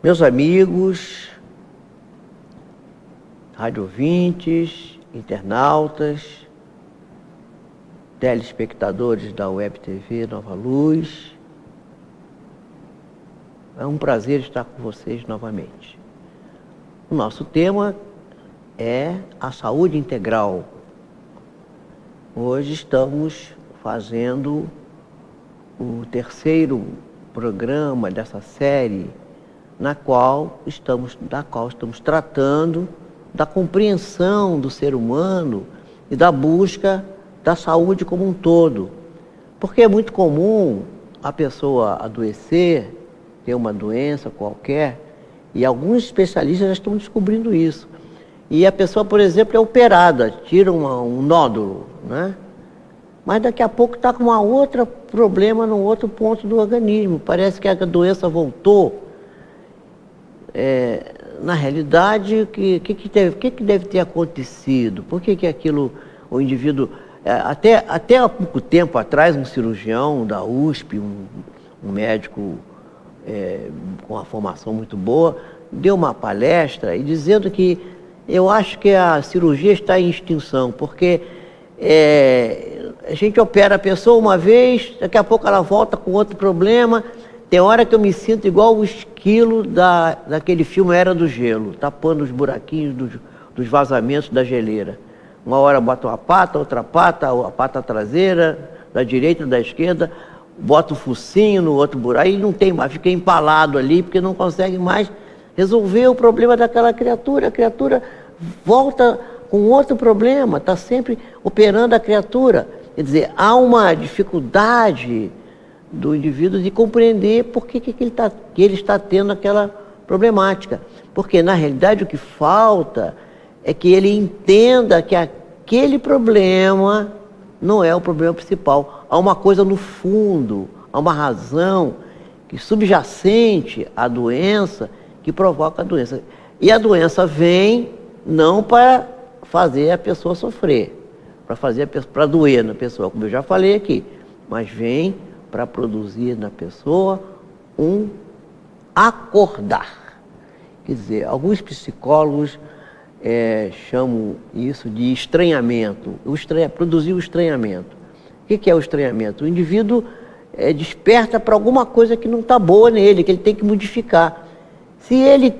Meus amigos, rádio ouvintes, internautas, telespectadores da Web TV Nova Luz, é um prazer estar com vocês novamente. O nosso tema é a saúde integral. Hoje estamos fazendo o terceiro programa dessa série, na qual estamos tratando da compreensão do ser humano e da busca da saúde como um todo. Porque é muito comum a pessoa adoecer, ter uma doença qualquer, e alguns especialistas já estão descobrindo isso. E a pessoa, por exemplo, é operada, tira um nódulo, né? Mas daqui a pouco está com outro problema no outro ponto do organismo. Parece que a doença voltou. Na realidade, o que deve ter acontecido? Por que aquilo, o indivíduo... Até há pouco tempo atrás, um cirurgião da USP, um médico com uma formação muito boa, deu uma palestra e dizendo que eu acho que a cirurgia está em extinção, porque a gente opera a pessoa uma vez, daqui a pouco ela volta com outro problema. Tem hora que eu me sinto igual o esquilo daquele filme Era do Gelo, tapando os buraquinhos dos vazamentos da geleira. Uma hora bota uma pata, outra pata, a pata traseira, da direita, da esquerda, bota o focinho no outro buraco, e não tem mais, fica empalado ali, porque não consegue mais resolver o problema daquela criatura. A criatura volta com outro problema, está sempre operando a criatura. Quer dizer, há uma dificuldade do indivíduo de compreender por que ele está tendo aquela problemática. Porque, na realidade, o que falta é que ele entenda que aquele problema não é o problema principal. Há uma coisa no fundo, há uma razão que subjacente à doença que provoca a doença. E a doença vem não para fazer a pessoa sofrer, para doer na pessoa, como eu já falei aqui, mas vem para produzir na pessoa um acordar. Quer dizer, alguns psicólogos chamam isso de estranhamento, produzir o estranhamento. O que é o estranhamento? O indivíduo desperta para alguma coisa que não está boa nele, que ele tem que modificar. Se ele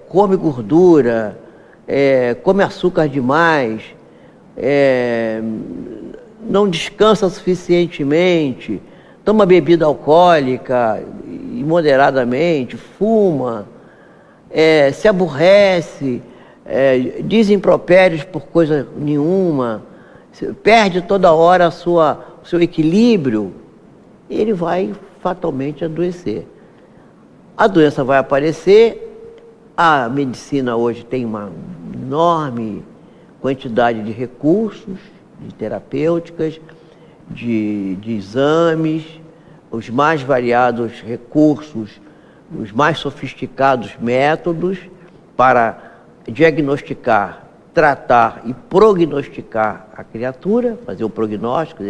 come gordura, come açúcar demais, não descansa suficientemente, toma bebida alcoólica imoderadamente, fuma, se aborrece, diz impropérios por coisa nenhuma, perde toda hora o seu equilíbrio, ele vai fatalmente adoecer. A doença vai aparecer. A medicina hoje tem uma enorme quantidade de recursos, de terapêuticas, de exames, os mais variados recursos, os mais sofisticados métodos para diagnosticar, tratar e prognosticar a criatura, fazer o prognóstico,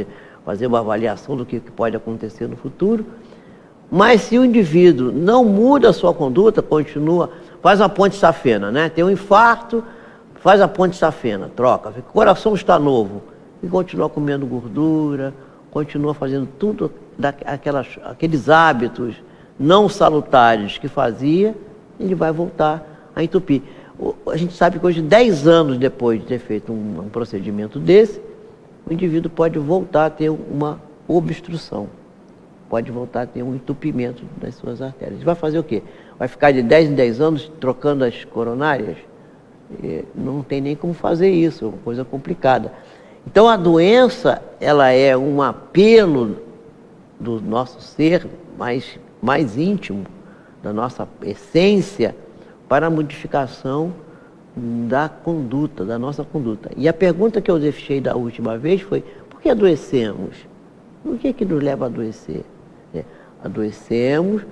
fazer uma avaliação do que pode acontecer no futuro. Mas se o indivíduo não muda a sua conduta, continua, faz a ponte safena, né? Tem um infarto, faz a ponte safena, troca, o coração está novo, e continua comendo gordura, continua fazendo tudo aqueles hábitos não salutares que fazia, ele vai voltar a entupir. A gente sabe que hoje, 10 anos depois de ter feito um procedimento desse, o indivíduo pode voltar a ter uma obstrução, pode voltar a ter um entupimento das suas artérias. Vai fazer o quê? Vai ficar de 10 em 10 anos trocando as coronárias? Não tem nem como fazer isso, é uma coisa complicada. Então a doença, ela é um apelo do nosso ser mais íntimo, da nossa essência, para a modificação da conduta, da nossa conduta. E a pergunta que eu deixei da última vez foi: por que adoecemos? O que nos leva a adoecer? Adoecemos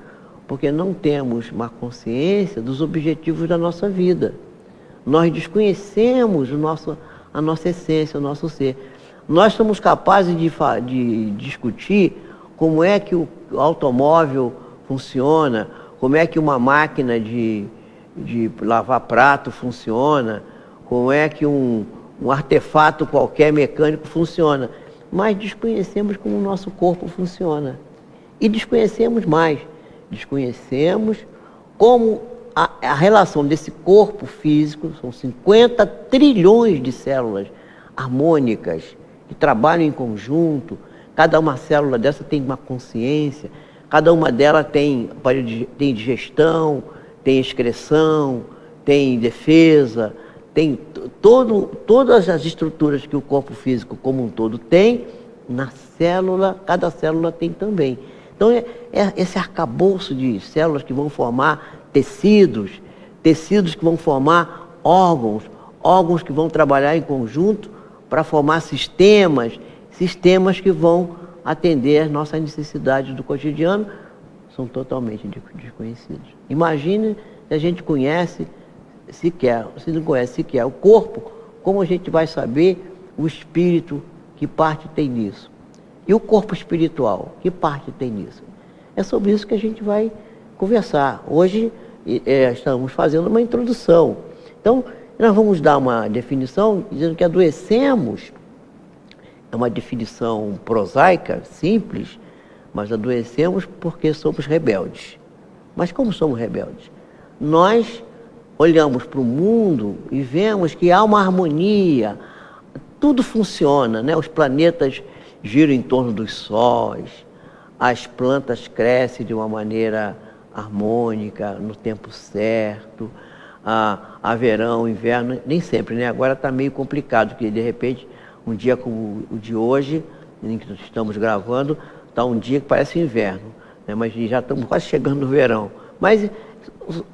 porque não temos uma consciência dos objetivos da nossa vida. Nós desconhecemos a nossa essência, o nosso ser. Nós somos capazes de discutir como é que o automóvel funciona, como é que uma máquina de lavar prato funciona, como é que um artefato qualquer mecânico funciona. Mas desconhecemos como o nosso corpo funciona. E desconhecemos mais. Desconhecemos como a relação desse corpo físico, são 50 trilhões de células harmônicas que trabalham em conjunto. Cada uma célula dessa tem uma consciência, cada uma delas tem digestão, tem excreção, tem defesa, tem todas as estruturas que o corpo físico como um todo tem, na célula, cada célula tem também. Então esse arcabouço de células que vão formar tecidos que vão formar órgãos que vão trabalhar em conjunto para formar sistemas que vão atender às nossas necessidades do cotidiano, são totalmente desconhecidos. Imagine se a gente conhece sequer, se não conhece sequer o corpo, como a gente vai saber o espírito, que parte tem nisso? E o corpo espiritual, que parte tem nisso? É sobre isso que a gente vai conversar. Hoje estamos fazendo uma introdução. Então, nós vamos dar uma definição dizendo que adoecemos, é uma definição prosaica, simples, mas adoecemos porque somos rebeldes. Mas como somos rebeldes? Nós olhamos para o mundo e vemos que há uma harmonia, tudo funciona, né? Os planetas giram em torno dos sóis, as plantas crescem de uma maneira harmônica, no tempo certo, há verão, inverno, nem sempre, né? Agora está meio complicado, porque de repente, um dia como o de hoje, em que estamos gravando, está um dia que parece inverno, né? Mas já estamos quase chegando no verão. Mas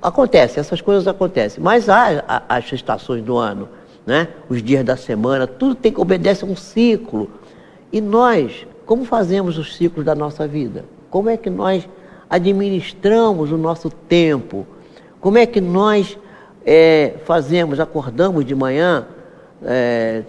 acontece, essas coisas acontecem. Mas há as estações do ano, né? Os dias da semana, tudo obedece a um ciclo. E nós, como fazemos os ciclos da nossa vida? Como é que nós administramos o nosso tempo? Como é que nós acordamos de manhã,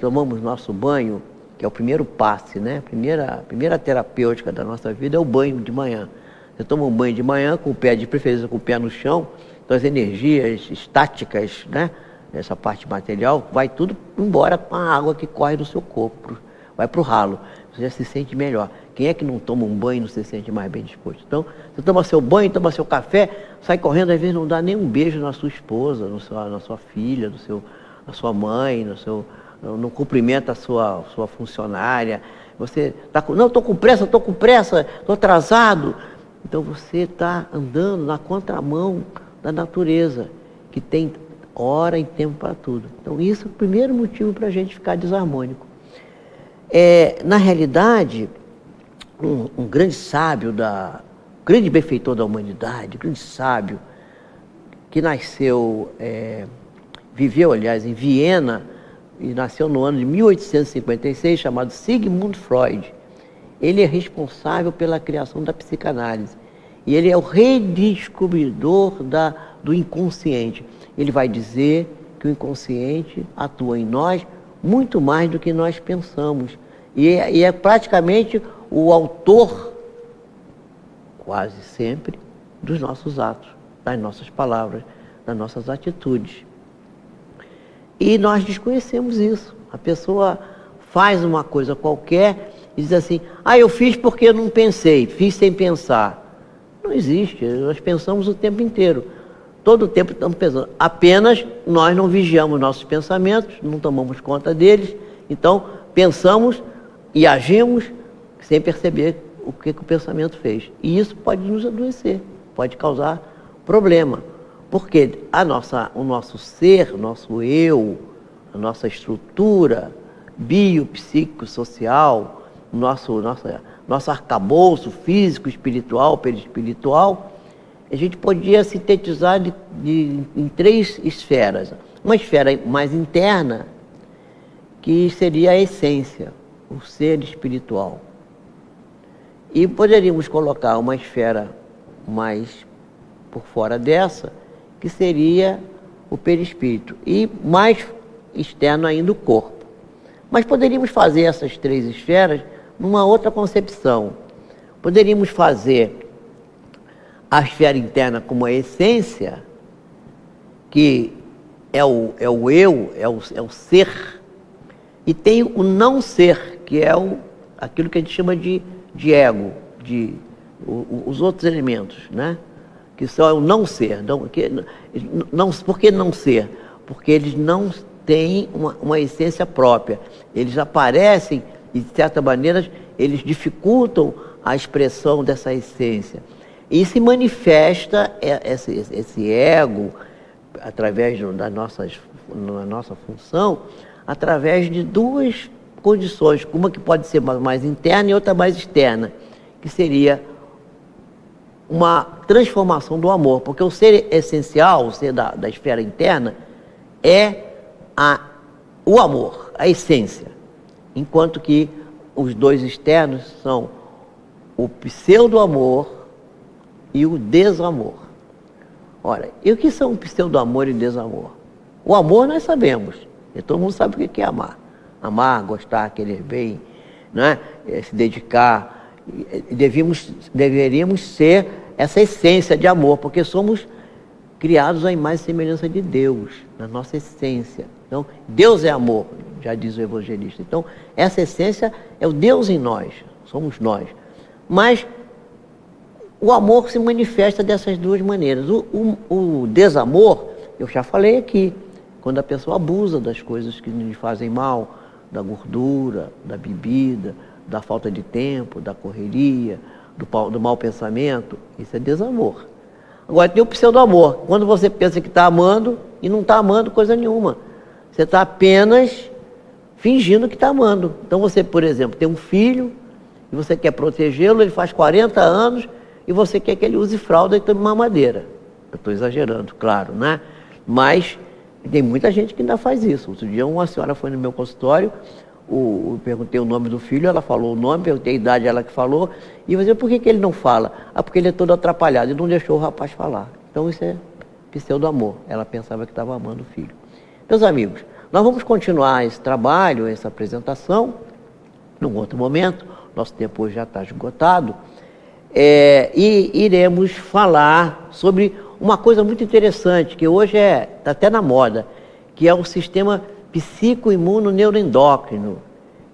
tomamos nosso banho, que é o primeiro passe, né? A primeira terapêutica da nossa vida é o banho de manhã. Você toma um banho de manhã, com o pé, de preferência com o pé no chão, então as energias estáticas, né? Essa parte material, vai tudo embora com a água que corre do seu corpo, vai para o ralo, você já se sente melhor. Quem é que não toma um banho e não se sente mais bem disposto? Então, você toma seu banho, toma seu café, sai correndo, às vezes não dá nem um beijo na sua esposa, na sua filha, na sua mãe, não cumprimenta a sua funcionária. Você está não, estou com pressa, estou atrasado. Então você está andando na contramão da natureza, que tem hora e tempo para tudo. Então isso é o primeiro motivo para a gente ficar desarmônico. Na realidade, um grande sábio, grande benfeitor da humanidade, grande sábio, que viveu, aliás, em Viena, e nasceu no ano de 1856, chamado Sigmund Freud. Ele é responsável pela criação da psicanálise. E ele é o redescobridor do inconsciente. Ele vai dizer que o inconsciente atua em nós muito mais do que nós pensamos. E é praticamente o autor, quase sempre, dos nossos atos, das nossas palavras, das nossas atitudes. E nós desconhecemos isso. A pessoa faz uma coisa qualquer e diz assim, eu fiz porque eu não pensei, fiz sem pensar. Não existe, nós pensamos o tempo inteiro. Todo o tempo estamos pensando. Apenas nós não vigiamos nossos pensamentos, não tomamos conta deles. Então, pensamos e agimos sem perceber o que o pensamento fez. E isso pode nos adoecer, pode causar problema. Porque o nosso ser, o nosso eu, a nossa estrutura biopsicossocial, nosso arcabouço físico, espiritual, perispiritual, a gente podia sintetizar em 3 esferas. Uma esfera mais interna, que seria a essência, o ser espiritual. E poderíamos colocar uma esfera mais por fora dessa, que seria o perispírito, e mais externo ainda o corpo. Mas poderíamos fazer essas 3 esferas numa outra concepção. Poderíamos fazer a esfera interna como a essência, que é o eu, é o ser, e tem o não ser, que é aquilo que a gente chama de ego, os outros elementos, né? Que são o não ser. Por que não ser? Porque eles não têm uma essência própria. Eles aparecem e, de certa maneira, eles dificultam a expressão dessa essência. E se manifesta esse ego, através da nossa função, através de duas condições, uma que pode ser mais interna e outra mais externa, que seria uma transformação do amor, porque o ser essencial, o ser da esfera interna, é o amor, a essência, enquanto que os dois externos são o pseudo-amor e o desamor. Ora, e o que são pseudo-amor e desamor? O amor nós sabemos, e todo mundo sabe o que é amar. Amar, gostar, querer bem, né? Se dedicar. Deveríamos ser essa essência de amor, porque somos criados à imagem e semelhança de Deus, na nossa essência. Então, Deus é amor, já diz o evangelista. Então, essa essência é o Deus em nós, somos nós. Mas o amor se manifesta dessas duas maneiras. O desamor, eu já falei aqui, quando a pessoa abusa das coisas que nos fazem mal, da gordura, da bebida, da falta de tempo, da correria, do mau pensamento, isso é desamor. Agora tem o pseudo-amor, quando você pensa que está amando e não está amando coisa nenhuma. Você está apenas fingindo que está amando. Então você, por exemplo, tem um filho e você quer protegê-lo, ele faz 40 anos e você quer que ele use fralda e tome mamadeira. Eu estou exagerando, claro, né? Mas tem muita gente que ainda faz isso. Outro dia uma senhora foi no meu consultório, eu perguntei o nome do filho, ela falou o nome, perguntei a idade, ela que falou, e eu falei, por que ele não fala? Ah, porque ele é todo atrapalhado, e não deixou o rapaz falar. Então isso é pseudo-amor. Ela pensava que estava amando o filho. Meus amigos, nós vamos continuar esse trabalho, essa apresentação, num outro momento, nosso tempo hoje já está esgotado, e iremos falar sobre uma coisa muito interessante, que hoje está até na moda, que é o sistema psicoimuno-neuroendócrino,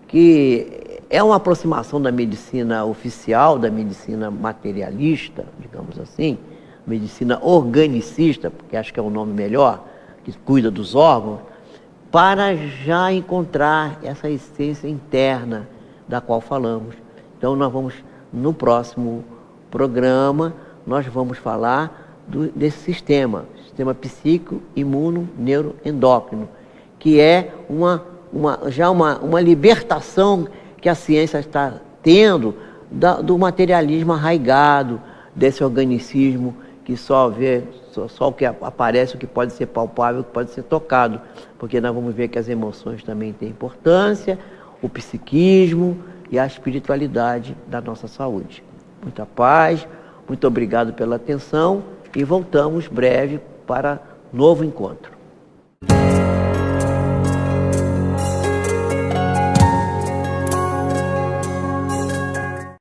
que é uma aproximação da medicina oficial, da medicina materialista, digamos assim, medicina organicista, porque acho que é o nome melhor, que cuida dos órgãos, para já encontrar essa essência interna da qual falamos. Então nós vamos, no próximo programa, nós vamos falar desse sistema psico-imuno-neuroendócrino, que é já uma libertação que a ciência está tendo do materialismo arraigado, desse organicismo que só vê, só o que aparece, o que pode ser palpável, o que pode ser tocado, porque nós vamos ver que as emoções também têm importância, o psiquismo e a espiritualidade da nossa saúde. Muita paz, muito obrigado pela atenção e voltamos breve para novo encontro.